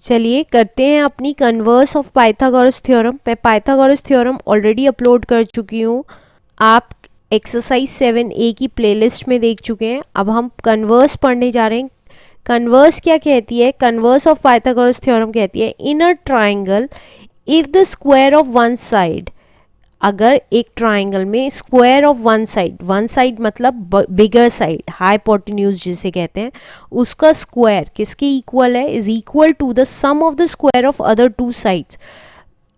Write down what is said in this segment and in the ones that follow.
चलिए करते हैं अपनी कन्वर्स ऑफ पाइथागोरस थ्योरम। मैं पाइथागोरस थ्योरम ऑलरेडी अपलोड कर चुकी हूँ, आप एक्सरसाइज 7A की प्लेलिस्ट में देख चुके हैं। अब हम कन्वर्स पढ़ने जा रहे हैं। कन्वर्स क्या कहती है? कन्वर्स ऑफ पाइथागोरस थ्योरम कहती है in a triangle if the square of one side, अगर एक ट्राइंगल में स्क्वायर ऑफ वन साइड मतलब बिगर साइड, हाइपोटेन्यूज जिसे कहते हैं, उसका स्क्वायर किसके इक्वल है? Is equal to the sum of the square of other two sides.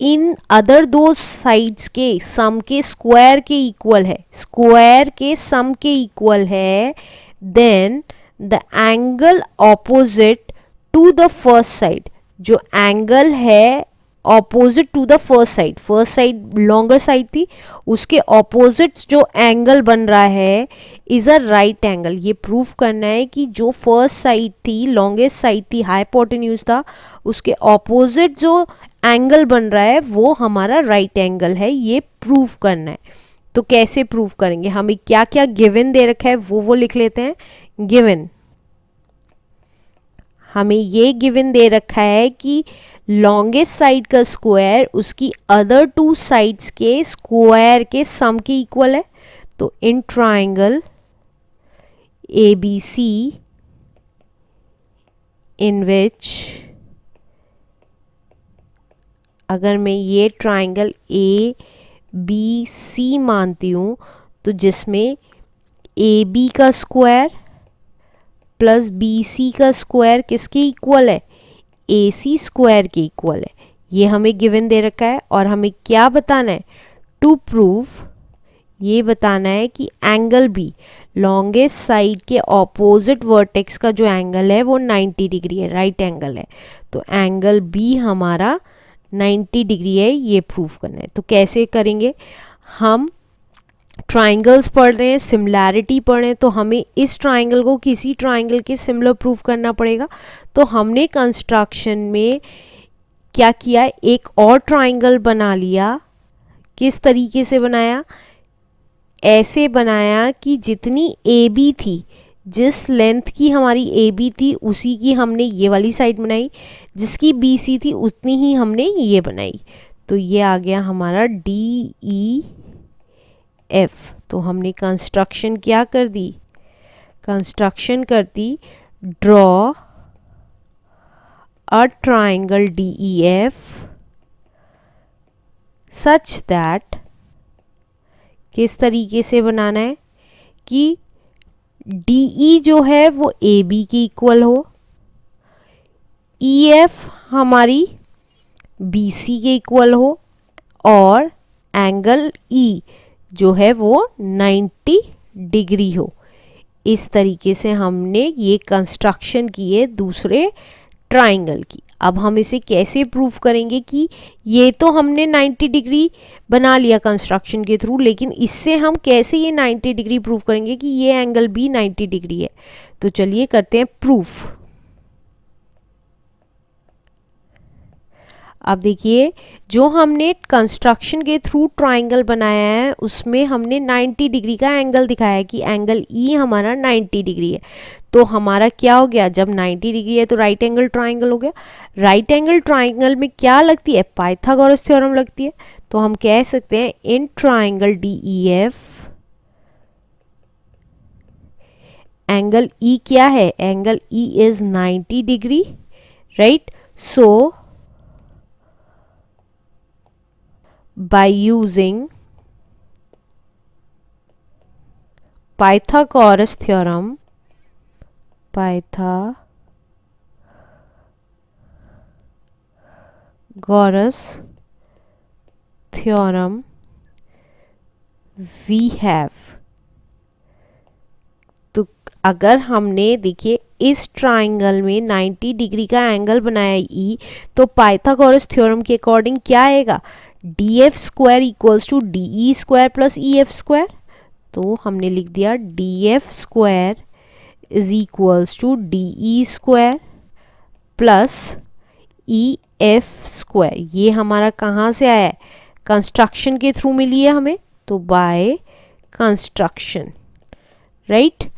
इन अदर दो साइड्स के सम के स्क्वायर के इक्वल है, स्क्वायर के सम के इक्वल है, then the angle opposite to the first side, जो एंगल है opposite to the first side longer side थी, उसके ऑपोजिट जो एंगल बन रहा है इज अ राइट एंगल। ये प्रूफ करना है कि जो फर्स्ट साइड थी, लॉन्गेस्ट साइड थी, हाइपोटेन्यूज था, उसके ऑपोजिट जो एंगल बन रहा है वो हमारा राइट एंगल है। ये प्रूफ करना है। तो कैसे प्रूफ करेंगे? हमें क्या क्या गिवन दे रखा है वो लिख लेते हैं। गिवन, हमें ये गिवन दे रखा है कि लॉन्गेस्ट साइड का स्क्वायर उसकी अदर टू साइड्स के स्क्वायर के सम के इक्वल है। तो इन ट्राइंगल ABC इन विच, अगर मैं ये ट्राइंगल ABC मानती हूँ तो जिसमें AB का स्क्वायर प्लस BC का स्क्वायर किसके इक्वल है? AC स्क्वायर के इक्वल है। ये हमें गिवन दे रखा है और हमें क्या बताना है? टू प्रूव, ये बताना है कि एंगल B, लॉन्गेस्ट साइड के ऑपोजिट वर्टेक्स का जो एंगल है वो 90 डिग्री है, राइट एंगल है। तो एंगल B हमारा 90 डिग्री है, ये प्रूफ करना है। तो कैसे करेंगे? हम ट्राइंगल्स पढ़ रहे हैं, सिमिलैरिटी पढ़ रहे हैं, तो हमें इस ट्राइंगल को किसी ट्राइंगल के सिमिलर प्रूफ करना पड़ेगा। तो हमने कंस्ट्रक्शन में क्या किया? एक और ट्राइंगल बना लिया। किस तरीके से बनाया? ऐसे बनाया कि जितनी AB थी, जिस लेंथ की हमारी AB थी उसी की हमने ये वाली साइड बनाई, जिसकी BC थी उतनी ही हमने ये बनाई। तो ये आ गया हमारा DEF। तो हमने कंस्ट्रक्शन क्या कर दी? कंस्ट्रक्शन कर दी, draw a triangle DEF such that, किस तरीके से बनाना है कि DE जो है वो AB के इक्वल हो, EF हमारी BC के इक्वल हो, और एंगल E जो है वो 90 डिग्री हो। इस तरीके से हमने ये कंस्ट्रक्शन की है दूसरे ट्राइंगल की। अब हम इसे कैसे प्रूफ करेंगे कि ये तो हमने 90 डिग्री बना लिया कंस्ट्रक्शन के थ्रू, लेकिन इससे हम कैसे ये 90 डिग्री प्रूफ करेंगे कि ये एंगल B 90 डिग्री है? तो चलिए करते हैं प्रूफ। अब देखिए, जो हमने कंस्ट्रक्शन के थ्रू ट्राइंगल बनाया है उसमें हमने 90 डिग्री का एंगल दिखाया है कि एंगल E हमारा 90 डिग्री है। तो हमारा क्या हो गया? जब 90 डिग्री है तो राइट एंगल ट्राइंगल हो गया। राइट एंगल ट्राइंगल में क्या लगती है? पाइथागोरस थ्योरम लगती है। तो हम कह सकते हैं in triangle DEF angle E क्या है? Angle E is 90 degree, right? So by using Pythagoras theorem, we have, तो अगर हमने देखिए इस ट्राइंगल में 90 डिग्री का एंगल बनाया E, तो पाइथागोरस थ्योरम के अकॉर्डिंग क्या आएगा? DF square equals to DE square plus EF square. तो हमने लिख दिया DF square is equals to DE square plus EF square. ये हमारा कहाँ से आया है? कंस्ट्रक्शन के थ्रू मिली है हमें, तो बाय कंस्ट्रक्शन, राइट?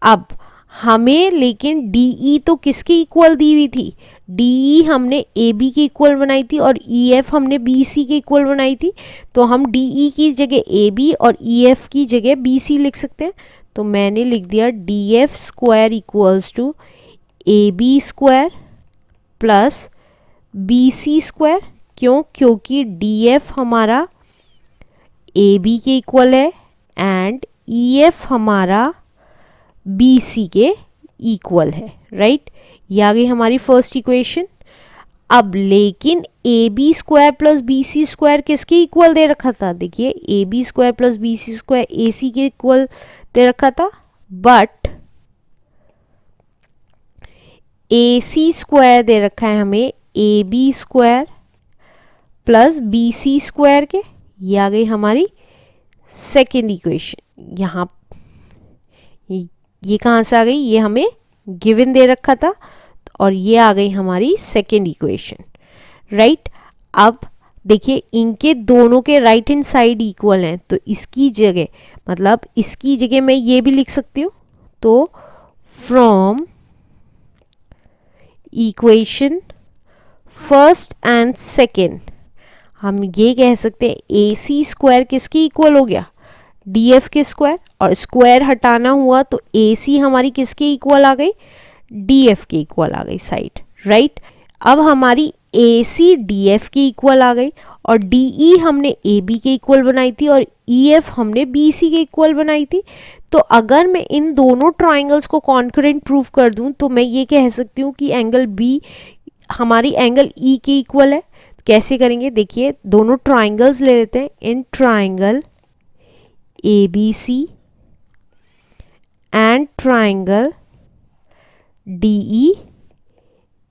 अब हमें लेकिन DE तो किसके इक्वल दी हुई थी? डी हमने ए बी के इक्वल बनाई थी और ई एफ हमने बी सी के इक्वल बनाई थी, तो हम डी ई की जगह ए बी और ई एफ की जगह बी सी लिख सकते हैं। तो मैंने लिख दिया D F square equals to A B square plus B C square. क्यों? क्योंकि डी एफ हमारा ए बी के इक्वल है एंड ई एफ हमारा बी सी के इक्वल है, राइट। ये आ गई हमारी फर्स्ट इक्वेशन। अब लेकिन A B square plus B C square किसके इक्वल दे रखा था? देखिए A B square plus B C square A C के इक्वल दे रखा था, बट ए सी स्क्वायर दे रखा है हमें A B square plus B C square के। ये आ गई हमारी सेकेंड इक्वेशन। यहाँ ये कहाँ से आ गई? ये हमें गिवन दे रखा था और ये आ गई हमारी सेकेंड इक्वेशन, राइट। अब देखिए इनके दोनों के राइट हैंड साइड इक्वल हैं, तो इसकी जगह मतलब इसकी जगह मैं ये भी लिख सकती हूँ। तो from equation first and second हम ये कह सकते हैं ए सी स्क्वायर किसके इक्वल हो गया? डी एफ के स्क्वायर, और स्क्वायर हटाना हुआ तो ए सी हमारी किसके इक्वल आ गई? डी एफ के इक्वल आ गई साइड, राइट। अब हमारी ए सी डी एफ के इक्वल आ गई और डी ई हमने ए बी के इक्वल बनाई थी और ई एफ हमने बी सी के इक्वल बनाई थी। तो अगर मैं इन दोनों ट्राइंगल्स को कॉन्करेंट प्रूव कर दूं तो मैं ये कह सकती हूँ कि एंगल बी हमारी एंगल ई के इक्वल है। कैसे करेंगे? देखिए दोनों ट्राइंगल्स ले लेते हैं। In triangle A B C and triangle D E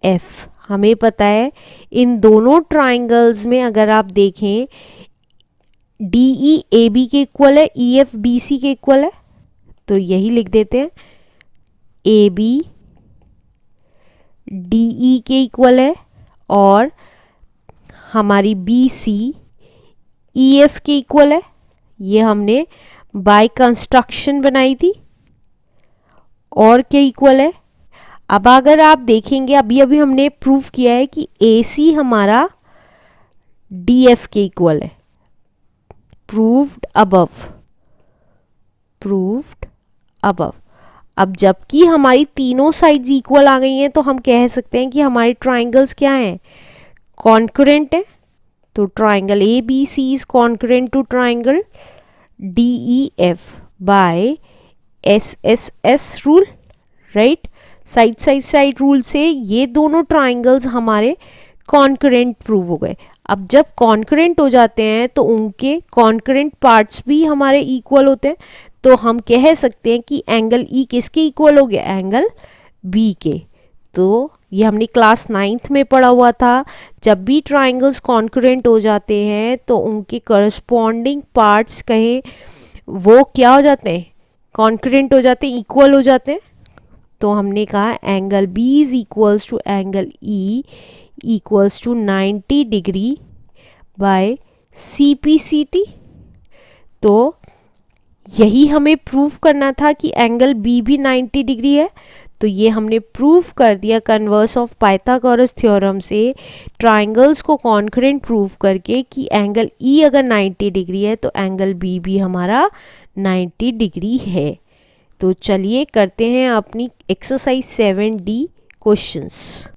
F, हमें पता है इन दोनों ट्राइंगल्स में अगर आप देखें डी ई ए बी के इक्वल है, ई एफ बी सी के इक्वल है, तो यही लिख देते हैं ए बी डी ई के इक्वल है और हमारी बी सी ई एफ के इक्वल है। ये हमने बाय कंस्ट्रक्शन बनाई थी और के इक्वल है। अब अगर आप देखेंगे अभी अभी हमने प्रूव किया है कि ए सी हमारा डी एफ के इक्वल है, प्रूव्ड अबव, प्रूव्ड अबव। अब जबकि हमारी तीनों साइड्स इक्वल आ गई हैं तो हम कह सकते हैं कि हमारे ट्राइंगल्स क्या हैं? कॉन्करेंट है। तो triangle A B C is concurrent to triangle D E F by S S S rule, right. Side rule से ये दोनों ट्राइंगल्स हमारे कॉन्करेंट प्रूव हो गए। अब जब कॉन्करेंट हो जाते हैं तो उनके कॉन्करेंट पार्ट्स भी हमारे इक्वल होते हैं, तो हम कह सकते हैं कि एंगल ई किसके इक्वल हो गया? एंगल बी के। तो ये हमने क्लास 9th में पढ़ा हुआ था। जब भी ट्राइंगल्स कॉन्करेंट हो जाते हैं तो उनके करस्पॉन्डिंग पार्ट्स कहें वो क्या हो जाते हैं? कॉन्करेंट हो जाते हैं, इक्वल हो जाते हैं। तो हमने कहा angle B is equals to angle E equals to 90 degree by C P C T. तो यही हमें प्रूव करना था कि एंगल बी भी 90 डिग्री है। तो ये हमने प्रूव कर दिया कन्वर्स ऑफ पाइथागोरस थ्योरम से, ट्राइंगल्स को कॉन्करेंट प्रूव करके कि एंगल ई अगर 90 डिग्री है तो एंगल बी भी हमारा 90 डिग्री है। तो चलिए करते हैं अपनी एक्सरसाइज 7D क्वेश्चंस।